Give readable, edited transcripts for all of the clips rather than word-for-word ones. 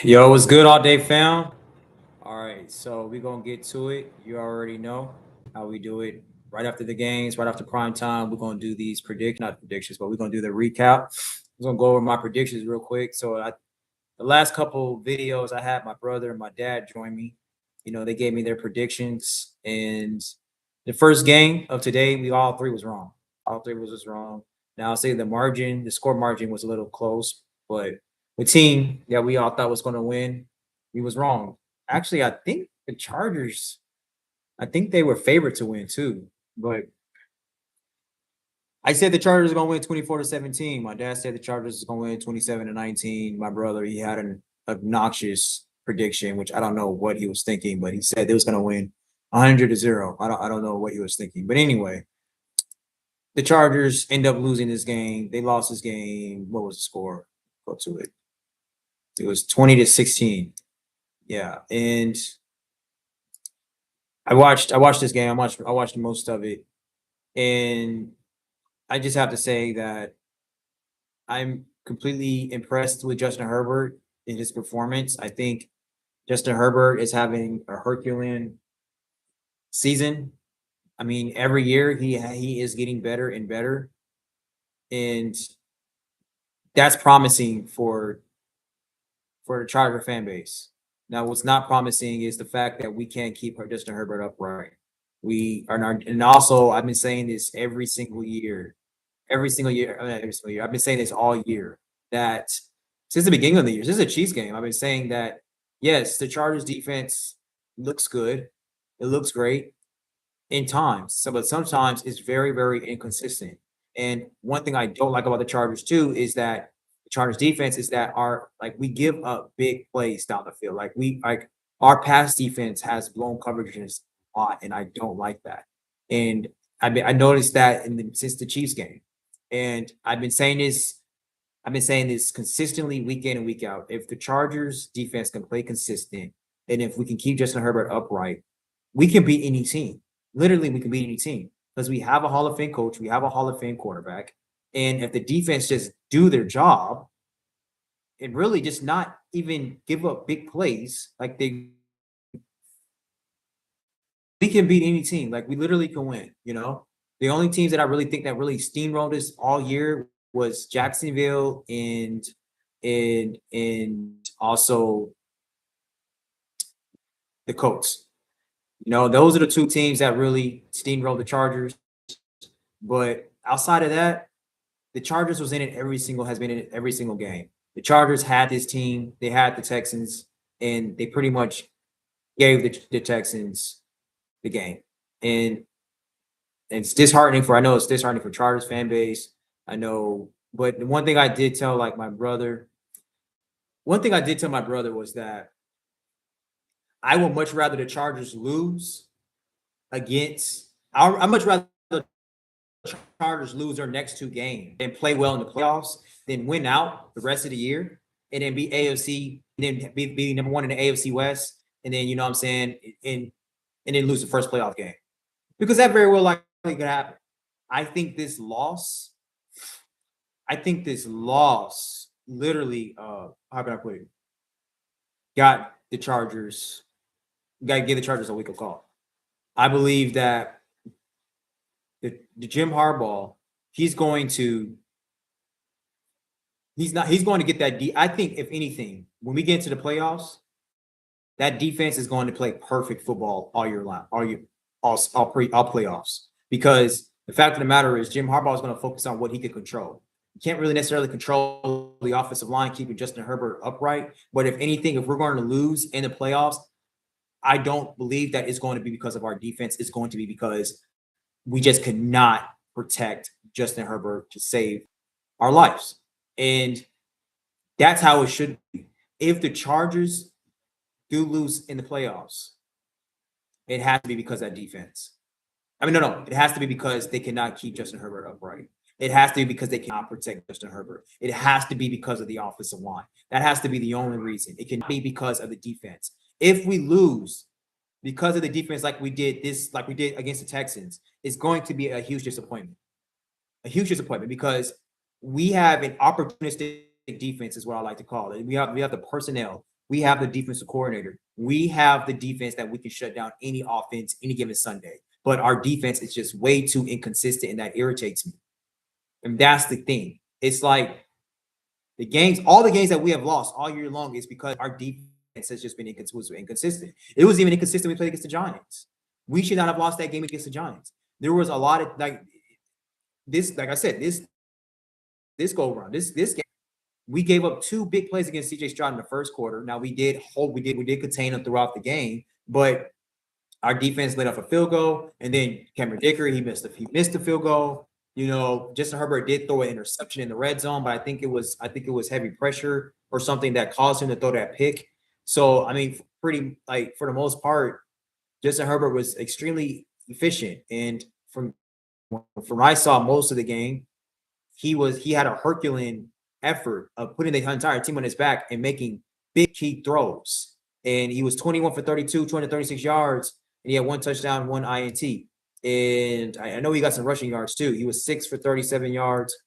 Yo, what's good all day, fam? All right, so we're gonna get to it. You already know how we do it. Right after the games, right after prime time, we're gonna do these not predictions, but we're gonna do the recap. I'm gonna go over my predictions real quick. The last couple videos I had my brother and my dad join me. They gave me their predictions, and the first game of today, we all three was wrong. All three was just wrong. Now I'll say the score margin was a little close, but the team that we all thought was going to win, we was wrong. Actually, I think the Chargers, I think they were favored to win too, but I said the Chargers are going to win 24-17. My dad said the Chargers is going to win 27-19. My brother, he had an obnoxious prediction, which I don't know what he was thinking, but he said they was going to win 100-0. I don't know what he was thinking. But anyway, the Chargers end up losing this game. They lost this game. What was the score? Go to it. It was 20-16. Yeah, and I watched this game. I watched most of it, and I just have to say that I'm completely impressed with Justin Herbert in his performance. I think Justin Herbert is having a Herculean season. I mean, every year he is getting better and better, and that's promising for the Charger fan base. Now, what's not promising is the fact that we can't keep Justin Herbert upright. We are not, and also I've been saying this every single year. I've been saying this all year that since the beginning of the year, this is a Chiefs game. I've been saying that yes, the Chargers defense looks good, it looks great in times. But sometimes it's very, very inconsistent. And one thing I don't like about the Chargers too is that the Chargers defense is that we give up big plays down the field. Our pass defense has blown coverages a lot, and I don't like that. And I noticed that since the Chiefs game. And I've been saying this consistently week in and week out. If the Chargers defense can play consistent, and if we can keep Justin Herbert upright, we can beat any team. Literally, we can beat any team because we have a Hall of Fame coach, we have a Hall of Fame quarterback, and if the defense just do their job and really just not even give up big plays, we can beat any team. Like we literally can win. The only teams that I really think that really steamrolled us all year was Jacksonville and also the Colts. Those are the two teams that really steamrolled the Chargers. But outside of that, the Chargers has been in it every single game. The Chargers had this team, they had the Texans, and they pretty much gave the Texans the game. And it's disheartening I know it's disheartening for Chargers fan base. I know, but the one thing I did tell my brother was that I would much rather the Chargers lose I much rather the Chargers lose their next two games and play well in the playoffs than win out the rest of the year and then be AFC and then be number one in the AFC West and then what I'm saying and then lose the first playoff game because that very well likely could happen. I think this loss literally how can I put it? Got the Chargers. Got to give the Chargers a wake-up call. I believe that the Jim Harbaugh, he's going to get that. I think if anything, when we get into the playoffs, that defense is going to play perfect football all year long, all playoffs. Because the fact of the matter is, Jim Harbaugh is going to focus on what he can control. You can't really necessarily control the offensive line, keeping Justin Herbert upright. But if anything, if we're going to lose in the playoffs, I don't believe that it's going to be because of our defense. It's going to be because we just could not protect Justin Herbert to save our lives. And that's how it should be. If the Chargers do lose in the playoffs, it has to be because of that defense. I mean, no. It has to be because they cannot keep Justin Herbert upright. It has to be because they cannot protect Justin Herbert. It has to be because of the offensive line. That has to be the only reason. It can be because of the defense. If we lose because of the defense like we did against the Texans, it's going to be a huge disappointment. A huge disappointment because we have an opportunistic defense is what I like to call it. We have the personnel. We have the defensive coordinator. We have the defense that we can shut down any offense any given Sunday. But our defense is just way too inconsistent, and that irritates me. And that's the thing. It's like all the games that we have lost all year long is because our defense has just been inconsistent. It was even inconsistent when we played against the Giants. We should not have lost that game against the Giants. There was a lot of like I said, this go around, this game, we gave up 2 big plays against CJ Stroud in the first quarter. Now we did contain him throughout the game, but our defense let off a field goal, and then Cameron Dicker, he missed the field goal. You know, Justin Herbert did throw an interception in the red zone, but I think it was heavy pressure or something that caused him to throw that pick. So, I mean, for the most part, Justin Herbert was extremely efficient. And from I saw most of the game, he had a Herculean effort of putting the entire team on his back and making big key throws. And he was 21 for 32, 236 yards, and he had 1 touchdown, 1 INT. And I know he got some rushing yards too. He was 6 for 37 yards.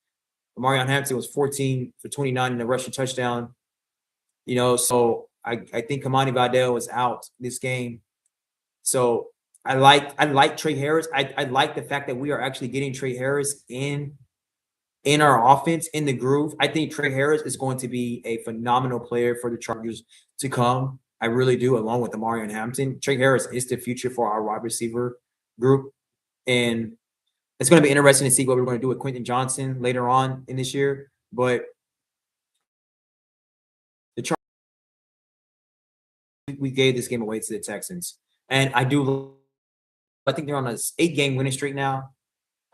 Marion Hampton was 14 for 29 in the rushing touchdown. You know, so I think Kamani Vidal was out this game. So I like Trey Harris. I like the fact that we are actually getting Trey Harris in our offense, in the groove. I think Trey Harris is going to be a phenomenal player for the Chargers to come. I really do, along with Marion Hampton. Trey Harris is the future for our wide receiver group. And it's going to be interesting to see what we're going to do with Quentin Johnson later on in this year. But we gave this game away to the Texans. And I think they're on an 8-game winning streak now.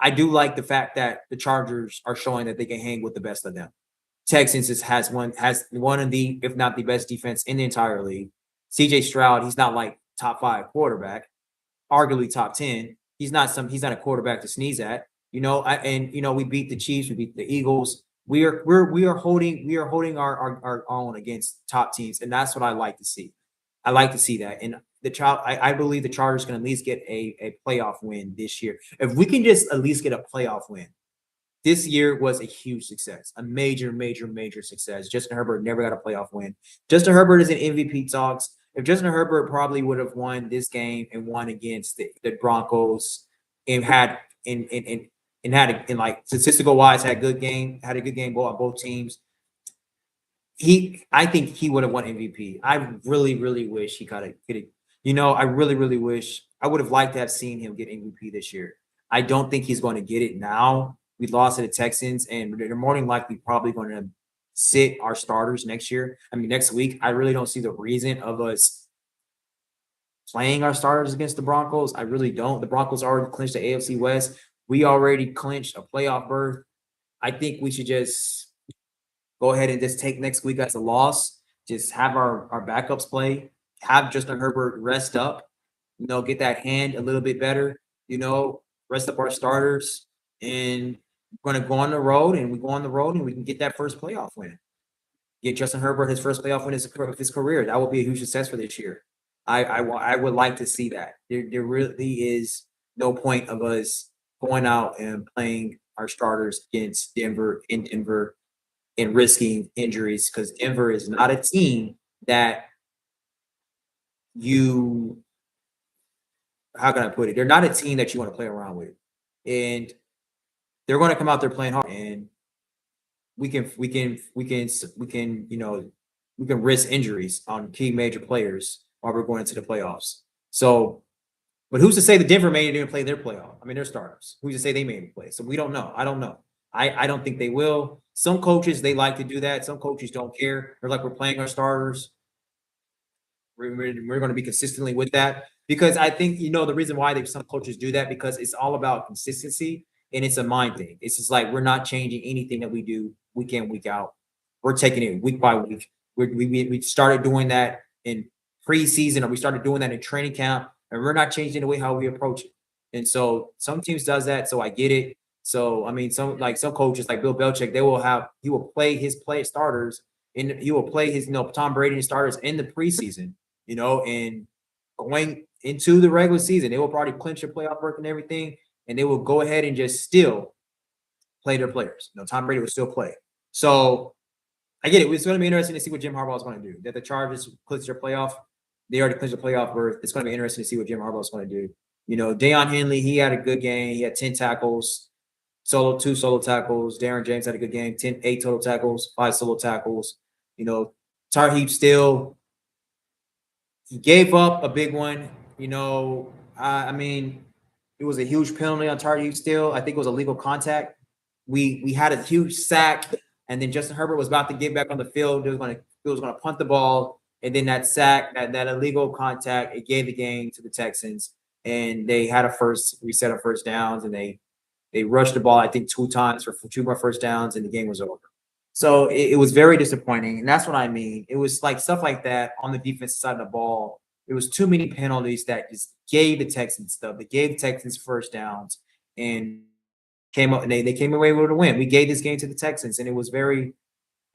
I do like the fact that the Chargers are showing that they can hang with the best of them. Texans has one of the, if not the best defense in the entire league. CJ Stroud, he's not like top 5 quarterback, arguably top 10. He's not a quarterback to sneeze at, you know. We beat the Chiefs, we beat the Eagles. We are holding our own against top teams, and that's what I like to see. I like to see that. And I believe the Chargers can at least get a playoff win this year. If we can just at least get a playoff win, this year was a huge success, a major, major, major success. Justin Herbert never got a playoff win. Justin Herbert is in MVP talks. If Justin Herbert probably would have won this game and won against the Broncos and had like statistical wise had a good game on both teams, I think he would have won MVP. I really, really wish he got it. You know, I really, really wish. I would have liked to have seen him get MVP this year. I don't think he's going to get it now. We lost to the Texans, and they're more than likely probably going to sit our starters next week. I really don't see the reason of us playing our starters against the Broncos. I really don't. The Broncos already clinched the AFC West. We already clinched a playoff berth. I think we should just go ahead and just take next week as a loss. Just have our backups play. Have Justin Herbert rest up. You know, get that hand a little bit better. You know, rest up our starters, and we're going to go on the road. And we go on the road, and we can get that first playoff win. Get Justin Herbert his first playoff win of his career. That would be a huge success for this year. I would like to see that. There really is no point of us going out and playing our starters against Denver and risking injuries, because Denver is not a team that how can I put it? They're not a team that you want to play around with, and they're going to come out there playing hard, and we can risk injuries on key major players while we're going into the playoffs. So, but who's to say the Denver may even play their playoff? I mean, they're starters. Who's to say they may even play? So we don't know. I don't know. I don't think they will. Some coaches, they like to do that. Some coaches don't care. They're like, we're playing our starters. We're going to be consistently with that, because I think, the reason why some coaches do that, because it's all about consistency, and it's a mind thing. It's just like, we're not changing anything that we do week in, week out. We're taking it week by week. We started doing that in preseason, or we started doing that in training camp, and we're not changing the way how we approach it. And so some teams does that. So I get it. So, I mean, some coaches like Bill Belichick, he will play his starters, and he will play his, Tom Brady and starters in the preseason, and going into the regular season, they will probably clinch their playoff berth and everything, and they will go ahead and just still play their players. Tom Brady will still play. So I get it. It's going to be interesting to see what Jim Harbaugh is going to do. That the Chargers clinched their playoff. They already clinched the playoff berth. It's going to be interesting to see what Jim Harbaugh is going to do. You know, Deion Henley, he had a good game. He had 10 tackles, two solo tackles. Darren James had a good game, 8 total tackles, 5 solo tackles. You know, Tarheeb still, he gave up a big one. You know, I mean, it was a huge penalty on Tarheeb still. I think it was a legal contact. We had a huge sack, and then Justin Herbert was about to get back on the field. It was going to punt the ball, and then that sack, that illegal contact, it gave the game to the Texans, and they had a reset of first downs, and they rushed the ball, I think, 2 times for 2 more first downs, and the game was over. So it was very disappointing, and that's what I mean. It was like stuff like that on the defensive side of the ball. It was too many penalties that just gave the Texans stuff. They gave the Texans first downs, and came up and they came away with a win. We gave this game to the Texans, and it was very,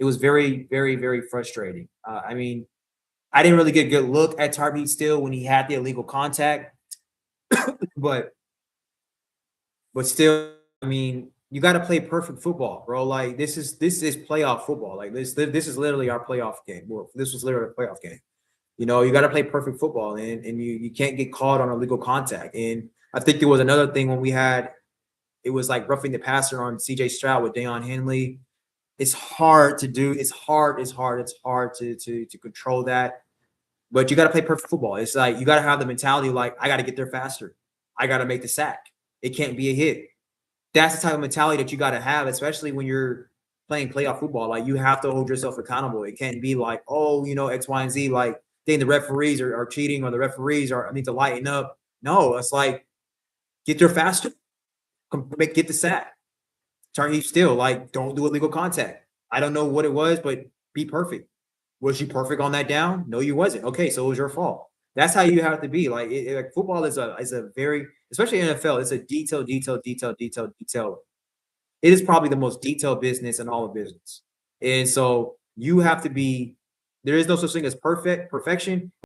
very, very frustrating. I mean, I didn't really get a good look at Tarbeat still when he had the illegal contact, but still, I mean, you got to play perfect football, bro. Like this is playoff football. Like this is literally our playoff game. Well, this was literally a playoff game. You know, you got to play perfect football, and you can't get caught on illegal contact. And I think there was another thing when we had. It was like roughing the passer on CJ Stroud with Deion Henley. It's hard to do. It's hard to control that. But you got to play perfect football. It's like you got to have the mentality like, I got to get there faster. I got to make the sack. It can't be a hit. That's the type of mentality that you got to have, especially when you're playing playoff football. Like you have to hold yourself accountable. It can't be like, oh, you know, X, Y, and Z. Like then the referees are cheating or the referees are need to lighten up. No, it's like get there faster. Get the sack. Tarheeb still like don't do illegal contact. I don't know what it was, but be perfect. Was you perfect on that down? No, you wasn't. Okay, so it was your fault. That's how you have to be. Like like football is a very, especially in NFL, it's a detail. It is probably the most detailed business in all of business, and so you have to be. There is no such thing as perfection.